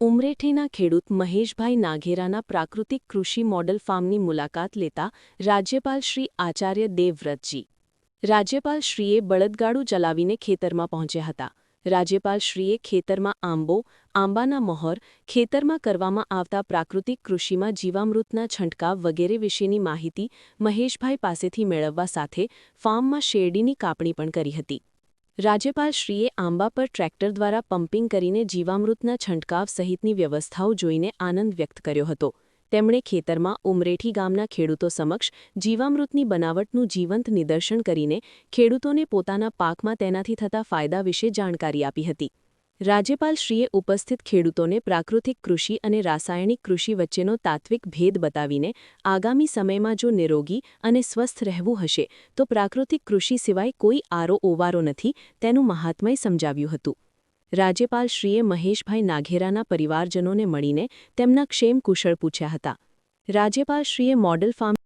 ઉમરેઠીના ખેડૂત મહેશભાઈ નાઘેરાના પ્રાકૃતિક કૃષિ મોડલ ફાર્મની મુલાકાત લેતા રાજ્યપાલ શ્રી આચાર્ય દેવવ્રતજી. રાજ્યપાલશ્રીએ બળદગાડું ચલાવીને ખેતરમાં પહોંચ્યા હતા. રાજ્યપાલશ્રીએ ખેતરમાં આંબાના મહોર, ખેતરમાં કરવામાં આવતા પ્રાકૃતિક કૃષિમાં જીવામૃતના છંટકાવ વગેરે વિશેની માહિતી મહેશભાઈ પાસેથી મેળવવા સાથે ફાર્મમાં શેરડીની કાપણી પણ કરી હતી. રાજ્યપાલશ્રીએ આંબા પર ટ્રેક્ટર દ્વારા પમ્પિંગ કરીને જીવામૃતના છંટકાવ સહિતની વ્યવસ્થાઓ જોઈને આનંદ વ્યક્ત કર્યો હતો. તેમણે ખેતરમાં ઉમરેઠી ગામના ખેડૂતો સમક્ષ જીવામૃતની બનાવટનું જીવંત નિદર્શન કરીને ખેડૂતોને પોતાના પાકમાં તેનાથી થતા ફાયદા વિશે જાણકારી આપી હતી. રાજ્યપાલશ્રીએ ઉપસ્થિત ખેડૂતોને પ્રાકૃતિક કૃષિ અને રાસાયણિક કૃષિ વચ્ચેનો તાત્વિક ભેદ બતાવીને આગામી સમયમાં જો નિરોગી અને સ્વસ્થ રહેવું હશે તો પ્રાકૃતિક કૃષિ સિવાય કોઈ ઓવારો નથી તેનું મહાત્મય સમજાવ્યું હતું. રાજ્યપાલશ્રીએ મહેશભાઈ નાઘેરાના પરિવારજનોને મળીને તેમના ક્ષેમ કુશળ પૂછ્યા હતા. રાજ્યપાલશ્રીએ મોડલ ફાર્મ